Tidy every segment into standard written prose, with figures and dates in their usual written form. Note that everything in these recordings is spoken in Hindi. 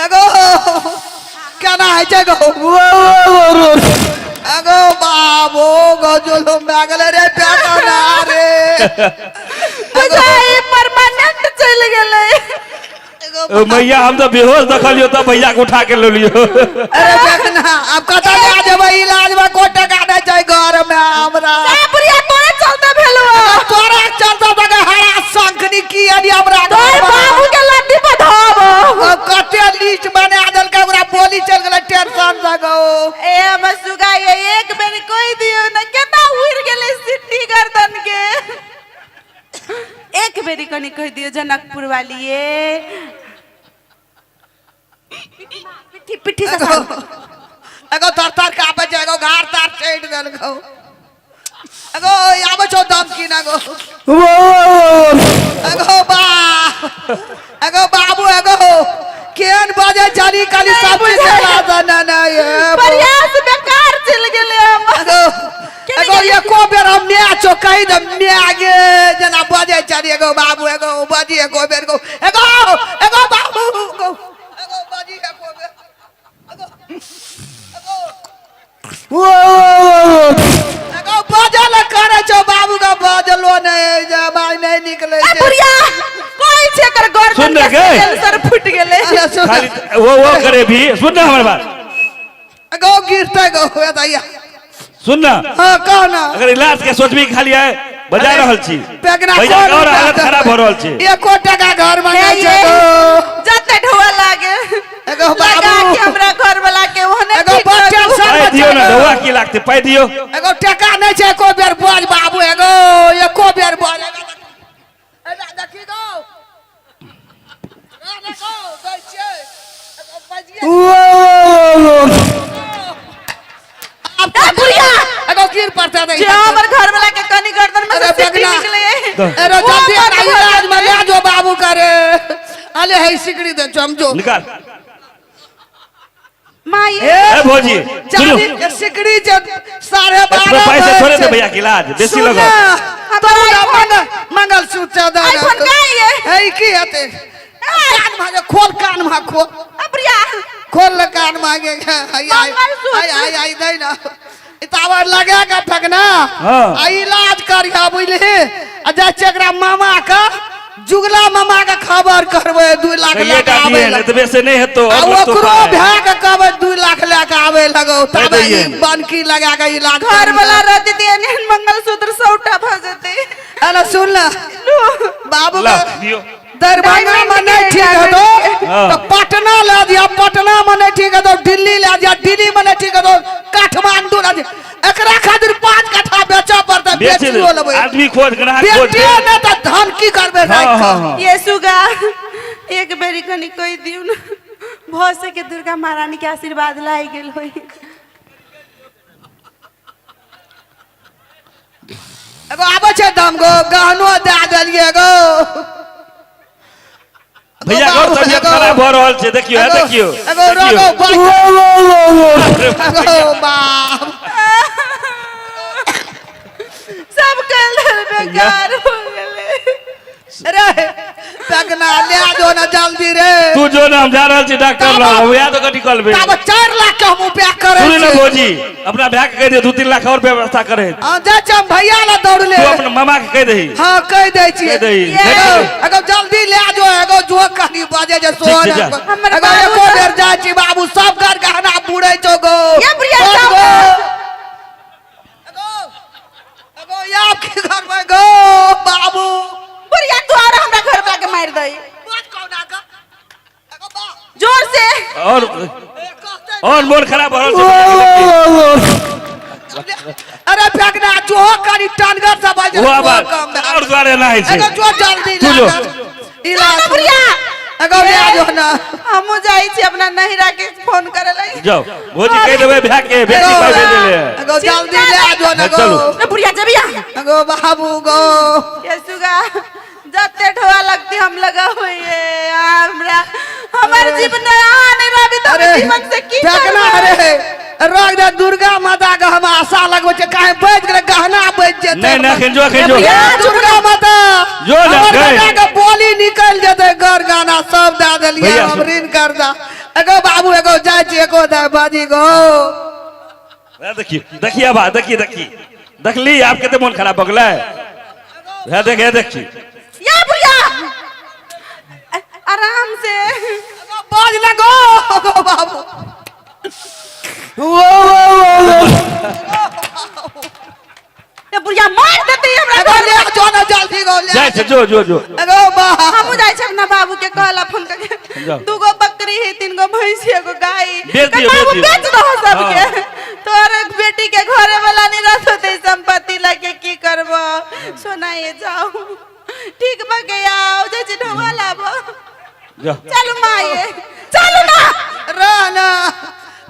एगो क्या ना है गो एगो बाबू गो जो मैगले रे प्यारा ना रे बुझाई परमानेंट चल गेले मैया हम तो बेहोश देखलियो तब भैया को उठा के ले लियो। अरे देखना अब कता ले आ जेबे इलाज में को टका दे जाय घर में हमरा बुढ़िया तोरे चलते भेलो तोरा चलता तक हरा शंखनी की अनि हमरा तोर बाबू के लड्डी बधाव कते लिस्ट बना देल के हमरा बोली चल गेल टेंशन लगो ए मसुगा ये एक बेर कोई दियो न केना उड़ गेले सिटी गर्दन के एक बेरी कनी कह दियो जनकपुर वाली ये पिठी पिठी से एगो तर का पे जाएगो घर तार चढ़ देल गो एगो आबे छो दम की ना गो एगो बाबू एगो केन बजे जानी काली सब चला ना ये प्रयास बेकार चल गेले हम एगो ये को बेर हम ने चो कहि दे ने आगे जना बजे चली एगो बाबू एगो बजी एगो बेर गो एगो बाबू गो एगो बजी एगो बेर एगो बजल करे छो बाबू का बजलो नहीं जमाई नहीं निकले ए बुढ़िया कोई छे कर गर्दन सुन रे गए सर फुट गेले खाली वो करे भी सुन ना हमारी बात एगो गिरते गो दैया सुन ना हां कह ना अगर इलाज के सोचबी खाली है बजा रहल छी भैया और हालत खराब हो रहल छी एको टका घर में नहीं छै जते ढोआ लागे एगो बाबू के हमरा घर वाला के ओहने एगो बच्चा पाई दियो ना ढोआ की लागते पाई दियो एगो टका नहीं छै एको बेर बोझ बाबू एगो एको बेर बोझ एदा देखी गो देखो दै छै एगो बजिए अब बुढ़िया एगो गिर पड़ता दे जे हमर घर वाला के कनी गर्दन में से सिकड़ी निकले अरे जल्दी इलाज में ले जो बाबू करे अले है सिकड़ी दे समझो निकाल माई ए भौजी चाबी के सिकड़ी जे 12:30 पैसे थोड़े दे भैया के इलाज बेसी लगा तो मंगल सूत्र दे आईफोन का ये है की हते कान में खोल कान में खोल अबरिया खोल कान मांगे आई दे ना इतावर लगे का ठगना आ इलाज करिया बुझले आ जा चकरा मामा का जुगला मामा का खबर करबे 2 लाख लेके आवे एतबे से नहीं हेतो आ ओकरो भाग के कहबे 2 लाख लेके आवे लगो तबे बनकी लगा के इलाज घर वाला रहते थे मंगलसूत्र सौटा भ जते अरे सुन ल बाबू ला दियो दरभंगा में नहीं ठीक है तो पटना ले दिया पटना में नहीं ठीक है तो दिल्ली ले दिया दिल्ली में नहीं ठीक है तो काठमांडू ले दिया एकरा खातिर 5 कट्ठा बेचा पड़ता बेचियो लेबे आदमी खोज ग्राहक खोज बेटिए न त धन की करबे ये सुगा एक बेरी कनी कोई दियो न भौसे के दुर्गा महारानी के आशीर्वाद लाई गेल होई एगो आबे छै दम गो गहनो दे देलिए गो भैया घर तबियत खराब हो रहल छै देखियो है देखियो एगो रोगो एगो बाप सब कल बेकार हो गेले अरे पगना ले जो ना जल्दी रे तू जो ना हम जा रहल छी डॉक्टर लग हम या तो कटी कल बे तब 4 लाख का हम पैक करे सुन ना भौजी अपना भैया के कह दे 2-3 लाख और व्यवस्था करे हां जा चम भैया ला दौड़ ले तू अपना मामा के कह दही हां कह दे छी कह दही एगो जल्दी ले जो एगो जो कनी बाजे जे सोन एगो एको बेर जा छी बाबू सब घर गहना बुड़ै छो गो ये प्रिया सब एगो या के घर में गो बाबू प्रिया तू और हमरा घर वाला के मार दई बात कौना का एगो बा जोर से और मोर खराब हो रहल छै अरे फेंकना जो कनी टनगर से बाजे वो बात और द्वारे ना है छै एगो जो जल्दी तू जो इलाज प्रिया एगो ले जो ना हम जाई छी अपना नहिरा के फोन करे लाई जाओ भौजी कह देबे भैया के बेटी पाई दे ले एगो जल्दी ले जो ना गो ए प्रिया जबिया एगो बाबू गो ये सुगा जते ढोआ लगती हम लगा हुई है हमरा हमर जीवन नहीं रवि तो जीवन से की फेंकना रे रख दे दुर्गा माता के हम आशा लगबै छै काहे बैठ गेलै गहना बैठ जेतै नहीं ना खिंजो खिंजो या दुर्गा माता जो ना हमर गए। बेटा के बोली निकल जेतै घर गाना सब दे देलियै भैया हम सुन। ऋण कर्जा एगो बाबू एगो जाइ छी एगो दे बाजी गो देखिए देखिए बा देखिए देखिए देखली आप केते मन खराब हो गेलै है देखिए या बुढ़िया आराम से बाज लगो बाबू ये बुढ़िया मार देते हमरा एगो ले जो ना जल्दी गो ले जाय छै जो एगो बा हमू जाय छै अपना बाबू के कहला फोन करके जाओ। 2 गो बकरी है 3 गो भैंसी एगो गाय बेच दियो, बाबू बेच दियो। बेच दो सबके तोर बेटी के घरे वाला नहीं रहते संपत्ति लाके की करबो सोनाए जाओ ठीक बा के आओ जे ढोवा लाबो जा चल माए चल ना राना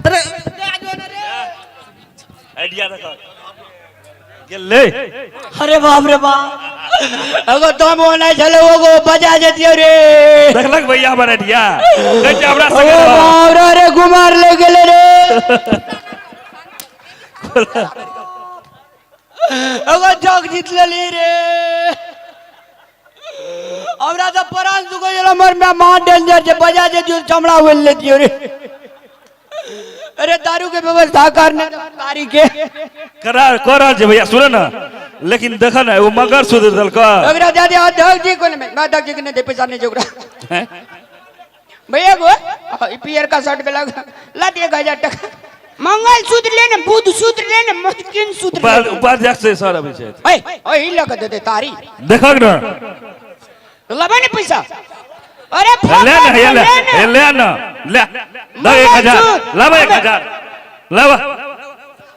रे आइडिया देखो गेले अरे बाप रे बाप अगो तुम होना चलो वो बजा देतियो रे देखलक भैया हमर आइडिया कहै छै हमरा अरे संगे रह। बाप रे गुमार ले गेले रे अगो जग जीत लेली रे हमरा तो परान दुगो जला मर में मां डेंजर जे बजा जे जो चमड़ा वेल लेतियो रे अरे दारू के व्यवस्था करने कारी के कर रहल छै भैया सुन ना लेकिन देख ना वो मगर सुधर दल का अगरा दादी अध्यक्ष जी को मैं अध्यक्ष जी के नहीं दे पैसा नहीं जोगरा भैया को पीयर का शर्ट पे लगा ला दिए 1000 टका मंगल सूत्र लेने बुध सूत्र लेने मस्किन सूत्र उपाध्यक्ष से सर अभी छै ओए ओए ही लगा दे तारी देखक ना लबा नहीं पैसा अरे ले ना ले ना ले 1000 लाबा 1000 लाबा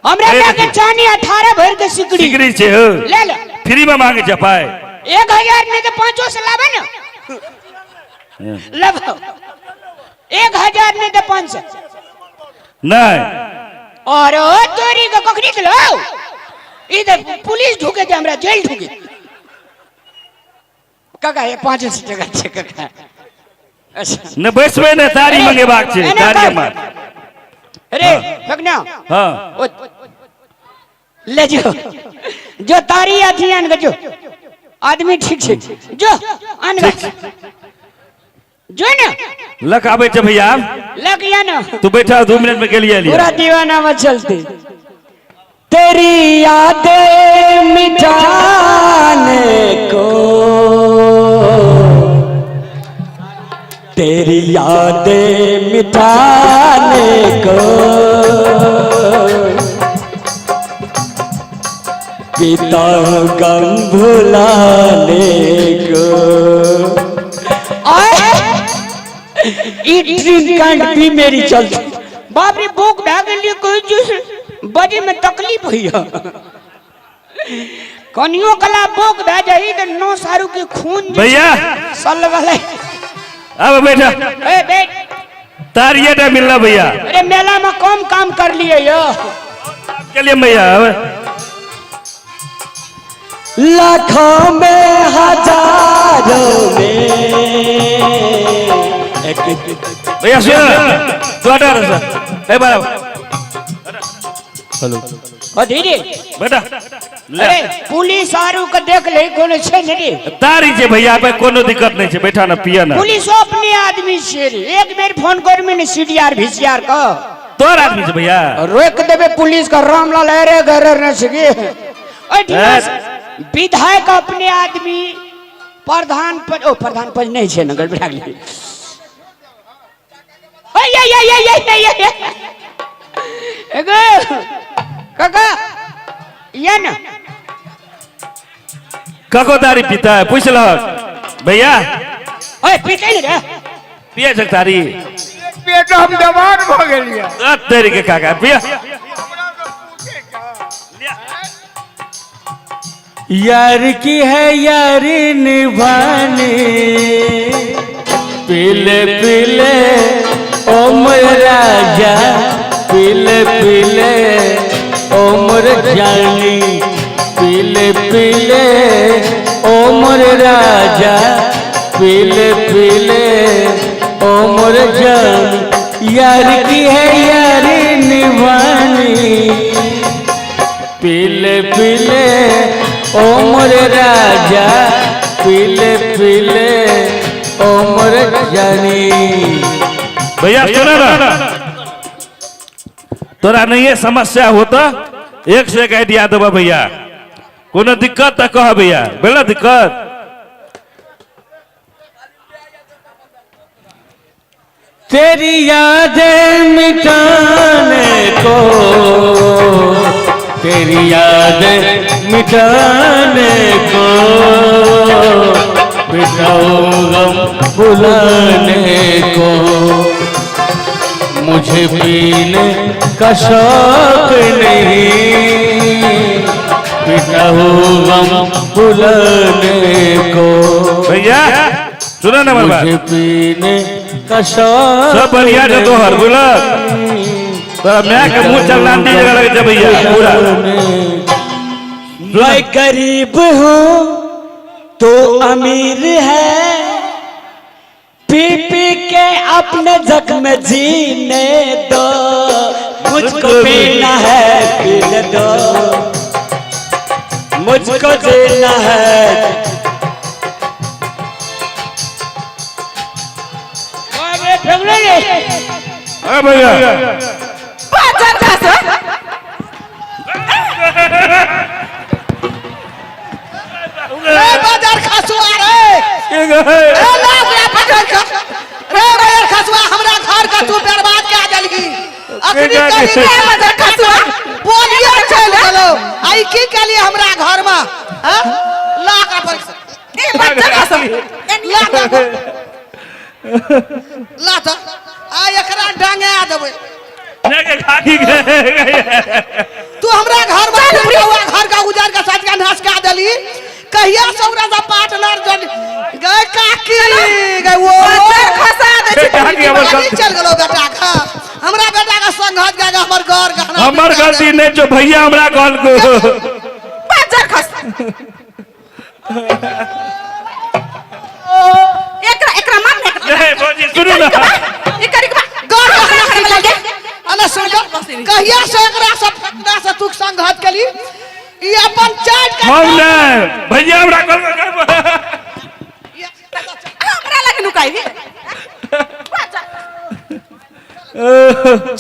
हमरा के चानी 18 भर के सिकड़ी सिकड़ी छै ले ले फ्री में मांगे छै पाए 1000 नहीं तो 500 से लाबा ना लबा 1000 नहीं तो 500 नहीं और तोरी का कखनी के लो इधर पुलिस ढुके थे हमरा जेल ढुके काका ये 500 टका चेक का अच्छा न बैसबे ने तारी मंगेबाक छै तारी मार अरे भगना हां ले जो तारी अथी आन जो आदमी ठीक छै जो आन जो ना लक आबे छै भैया लग या ना तू बैठा 2 मिनट में गेलिए लिया पूरा दीवाना मत चलते तेरी यादें मिटाने को तेरी यादें मिटाने को पिता गम भुलाने को ड्रिंक भी मेरी चलती बाप रे भूख भाग लिए कोई जूस बजे में तकलीफ हुई है कनियो कला भूख भाग जाई तो 9 सारू के खून भैया सल वाले अब बैठा ए बैठ तारिये ना मिलना भैया अरे मेला में कम काम कर लिए यो के लिए भैया लाखों में हजारों में भैया सुन तू हटा रहा ए बाबा हेलो ओ दीदी बेटा अरे पुलिस आरू के देख ले कोनो छै नहीं तारी छै भैया पे कोनो दिक्कत नहीं छै बैठा ना पिया ना पुलिस अपने आदमी छे एक बेर फोन कर में सीडीआर वीसीआर का तोर आदमी छै भैया रोक देबे पुलिस का रामलाल अरे घर न सके विधायक अपने आदमी प्रधान पद नहीं छे न गड़बड़ा गेली एगो काका ये न कको तारी पीता है पूछ लो भैया ओए पीते रे पिए छ तारी पेट हम जवान भ गेलिए तेरी के काका पिया यार की है यारी निभाने पीले पीले ओ मेरा राजा पीले पीले ओ मोर जानी पीले पीले ओ मोर राजा पीले पीले ओ मोर जानी यार की है यारी निभाने पीले ओ मोरे राजा पीले पीले ओ मोरे जानी। भैया सुना ना, तोरा नहीं है समस्या होता एक से एक आइडिया देबा भैया, कोनो दिक्कत तो कह भैया, बेला दिक्कत तेरी यादें मिटाने को, तेरी यादें मिटाने को, मिटाओ गम भुलाने को, मुझे पीने का शौक नहीं, मिटाओ गम भुलाने को। भैया सुना ना मुझे बर्बाद पीने का शौक सब बढ़िया जो तोहर बोला तोरा मैं के मुंह चलना दी जगह लगे जब भैया पूरा मैं गरीब हूँ तो अमीर है, पी पी के अपने जख्म जीने दो, मुझको पीना है पीने दो, मुझको जीना है। भैया बाजार खासो बाजार खसुआ रे लाख पकड़ के बाजार खसुआ हमरा घर का तू बर्बाद कर देलही। अखनी कली बाजार खसुआ बोलिए चल गेलो आई की केली हमरा घर में हां लाख पर ए बाजार खासो ला तो आ एकरा डांगा देबे के खाकी तू हमरा घर में घर का उजार का साथ का नाश का देली। कहिया सौरा सा पार्टनर जन गए काकी गए वो बाजार खसा दे चल गेलो बेटा का हमरा बेटा का संघत गए हमर घर गहना हमर गलती नहीं जो भैया हमरा कॉल को बाजार खसा एकरा मान ए भौजी सुनो ना एकरी के घर गहना में लगे अना सुन कहिया से एकरा सब फटना से तू संघत केली ई अपन चाट का हम नहीं भैया हमरा कॉल कर हमरा लगे नुकाई भी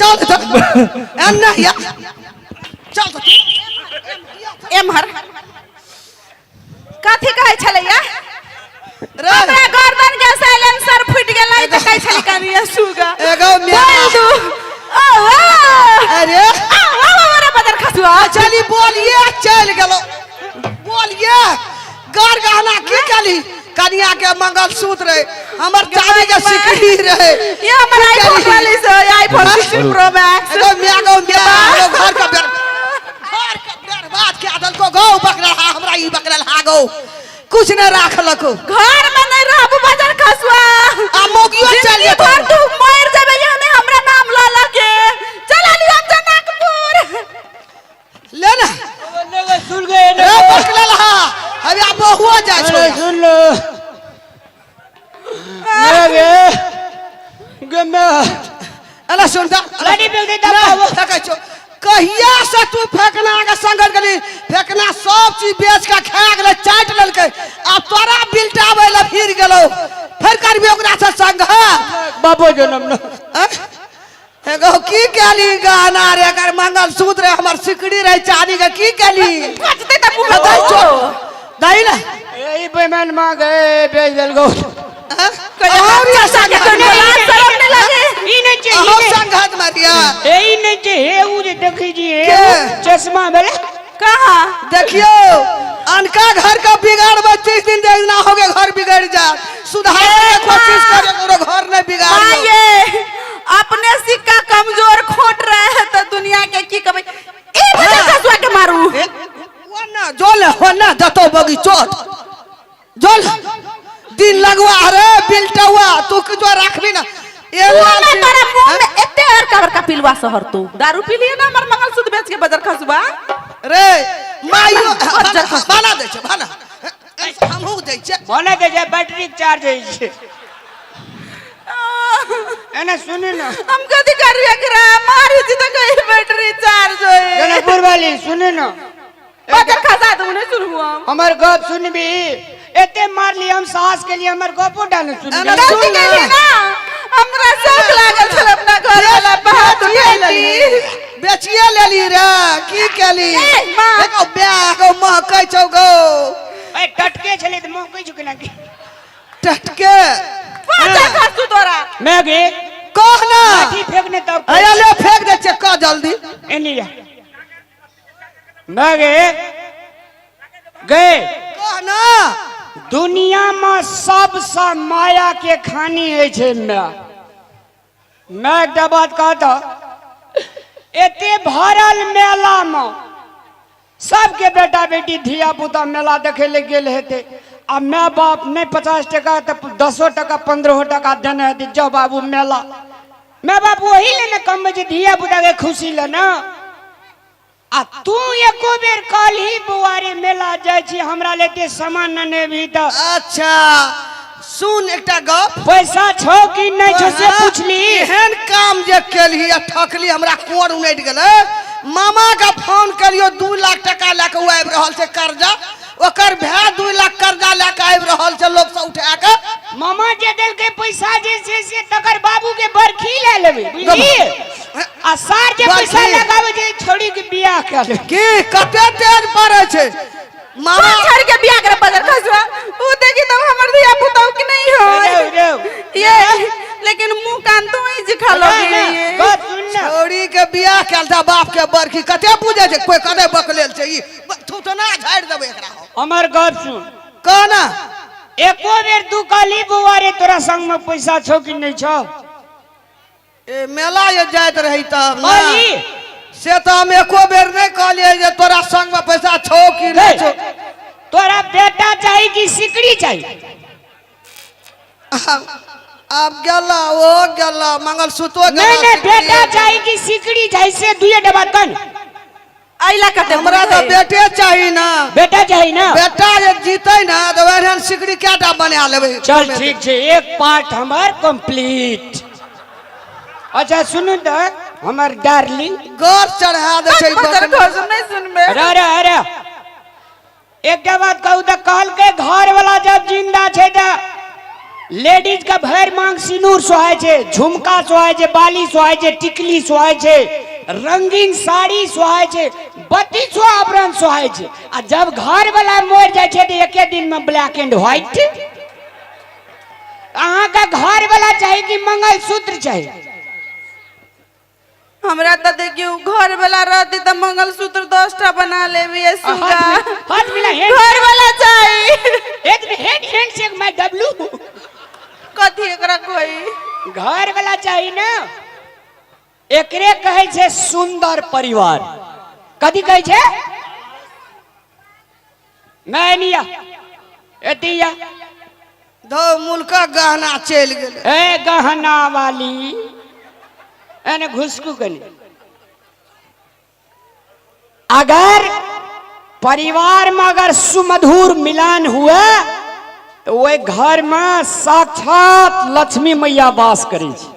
चल तो अन्ना या चल तो एमहर कथि कहै छलैया रे हमरा गर्दन के साइलेंसर फुट गेलै त कहै छलै कनिया सुगा एगो बोल दू अरे हमारा बाजार खसुआ चली बोलिए चल गेलो बोलिए घर गहना की कली कन्या के मंगलसूत्र रहे हमर चांदी के सिकड़ी रहे ये हमर आईफोन वाली से आईफोन 16 प्रो मैक्स एगो घर का बर्बाद के आदल को गौ बकरा हमरा ई बकरल हा गौ कुछ न राखलक घर में नहीं रहब बाजार खसुआ आ मोगियो चल ये भर तू मर जाबे ने हमरा नाम ला लगे चला लियो जनकपुर ले ना सुन गए ए बकरल हा अभी आप बहुआ जा छो सुन लो अला सुनता गाड़ी पे दे दबाओ तकै छो कहिया से तू फेकना के संगत गली फेकना सब चीज बेच के खा गेले चाट ललके आ तोरा बिल्टावे ला फिर गेलो फिर करबे ओकरा से संग बाबू जन्म न एगो की केली गहना रे एकर मंगलसूत्र रे हमर सिकड़ी रहे चांदी के की केली बचते त मुंह दई छो दई ना यही बेईमान मां गए बेच देल गो और ऐसा के तो लाज शरम नहीं लगे ई नहीं चाहिए हम संगत मारिया यही नहीं चाहिए वो जे देखी जी के? चश्मा मेरे कहां देखियो अनका घर का बिगाड़ 25 दिन देखना होगे घर बिगड़ जा सुधारने की कोशिश करे तो घर नहीं बिगाड़ ये अपने सिक्का कमजोर खोट रहे हैं तो दुनिया के की कभी ए बाजार खसुआ के मारू वना जोल वना दतो बगी चोट जोल दिन लगवा रे बिल्टवा तू के जो रखबी ना ए मैं तेरे मुंह में एते और कवर का पिलवा शहर तू दारू पी लिए ना हमर मंगलसूत्र बेच के बाजार खसुआ रे माइयो बना दे छे बना हमहु दे छे बोले दे जे बैटरी चार्ज है छे एने सुनी ना हम कदी करिया करा मारी जी तो कहीं बैटरी चार्ज होए जनकपुर वाली सुनी ना बाजार खसा तुम नहीं सुनू हम हमार गप सुनबी एते मार ली हम सास के लिए हमार गपो डाल सुनबी गलती के लिए ना हमरा शौक लागल छल अपना घर वाला बात उठैली बेचिए लेली रे की केली माँ। देखो ब्याह महकै छौ गो ए टटके छले त मौकै छु केना की टटके बाजार खसू तोरा मैं गे कह ना लाठी फेंकने तब आया ले फेंक दे छे का जल्दी एनी जा मैं गे गए कह ना दुनिया में सबसे माया के खानी है छे मैं एकटा बात कहता एते भरल मेला में सबके बेटा बेटी धिया पुता मेला देखे ले गेल हेते आ माँ बाप नहीं 50 टका तो 10 टका 15 टका देने हेते जाओ बाबू मेला माँ बाप वही लेने कम में धिया पुता के खुशी लेना आ तू एको बेर कल ही बुआरे मेला जाय छी हमरा लेते सामान न भी त अच्छा सुन एकटा गप पैसा छौ कि नहीं छौ से पूछली एहन काम जे केलही आ ठकली हमरा कोर उनट गेलै मामा का फोन करियो 2 लाख टका लेके उ आबि रहल छै कर्जा ओकर भाय 2 लाख कर्जा लेके आबि रहल छै लोग से उठा के मामा जे देल के पैसा जे से तकर बाबू के बरखी ले लेबे बुझली आ सार जे पैसा बरखी। लगावे जे छोड़ी के बियाह कर ले की कते तेज पड़े छै मामा छोड़ के बियाह करे बाजार खसवा ऊ देखी तब हमर दिया पुताऊ कि नहीं हो ये लेकिन मुंह कान तो ही जे खा लोगे बात सुन ना छोड़ी के बियाह कैल था बाप के बरखी कते पूजे छै कोई कते बकलेल छै ई तू तो ना झाड़ देबे एकरा हमर गप सुन कह ना एको बेर तू काली बुआरे तोरा संग में पैसा छौ कि नहीं छौ ए मेला ये जाइत रही तब ना काली से तो हम एको बेर नहीं कहलिए जे तोरा संग में पैसा छौ कि नहीं छौ तोरा बेटा चाहिए कि सिकड़ी चाहिए अब गेला ओ गेला मंगलसूत्र नहीं नहीं बेटा चाहिए कि सिकड़ी चाहिए से दुए डबा तन आइला कते हमरा तो बेटे चाहिए ना बेटा चाहिए ना बेटा जे जीते ना तो वहन सिकड़ी केटा बना लेबे चल ठीक है एक पार्ट हमार कंप्लीट अच्छा सुनू तो हमार डार्लिंग गोर चढ़ा दे छै बाजार खसू नहीं सुनबे अरे एक बात कहू तो कल के घर वाला जब जिंदा छे त लेडीज का भर मांग सिनूर सोहाय छे झुमका सोहाय छे बाली सोहाय छे टिकली सोहाय छे रंगीन साड़ी सोहाय छे बत्ती आभरण सोहाय छे आ जब घर वाला मर जाय छे त एके दिन में ब्लैक एंड व्हाइट अहाँ का घर वाला चाहिए कि मंगलसूत्र चाहिए हमरा तो देखियो घर वाला रहती तो मंगलसूत्र 10टा बना लेबी सुगा हाथ मिला घर वाला चाहिए हैंड से मैं डब्लू कथी एकरा कोई घर वाला चाहिए ना एकरे कहे छे सुंदर परिवार कथी कहे छे मैनिया एतिया धो मुल्का गहना चल गेले ए गहना वाली एने घुसकू कनी अगर परिवार में अगर सुमधुर मिलन हुआ तो वही घर में साक्षात लक्ष्मी मैया वास करे छै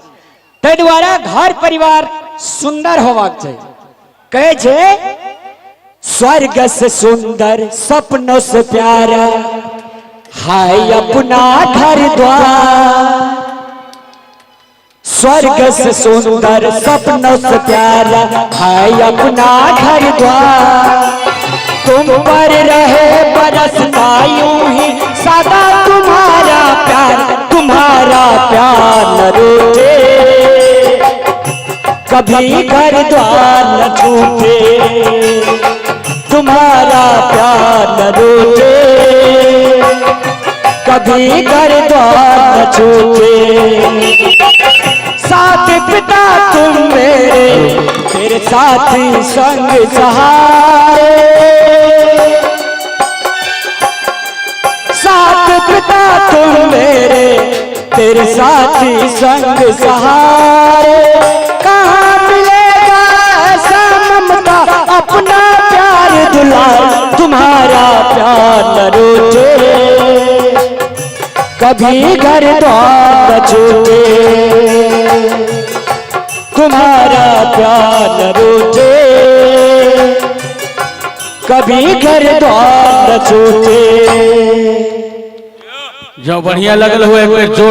ताहि दुआरे घर परिवार सुंदर होबाक चाहिए कहे छे स्वर्ग से सुंदर सपनों से प्यारा हाय अपना घर द्वार स्वर्ग से सुंदर सपनों से प्यारा हाय अपना घर द्वार तुम पर रहे बरसता यूं ही सदा तुम्हारा प्यार न रूठे कभी घर द्वार न छूटे तुम्हारा प्यार न रूठे कभी घर द्वार न छूटे साथ पिता तुम मेरे फिर साथी संग सहारे साथ पिता तुम मेरे तेरे साथी संग सहारे कहाँ मिलेगा ऐसा ममता अपना प्यार दुलार तुम्हारा प्यार न रूठे कभी घर द्वार न छूटे तुम्हारा प्यार न रूठे कभी घर द्वार न छूटे। जो बढ़िया लगल हो एक बेर जोर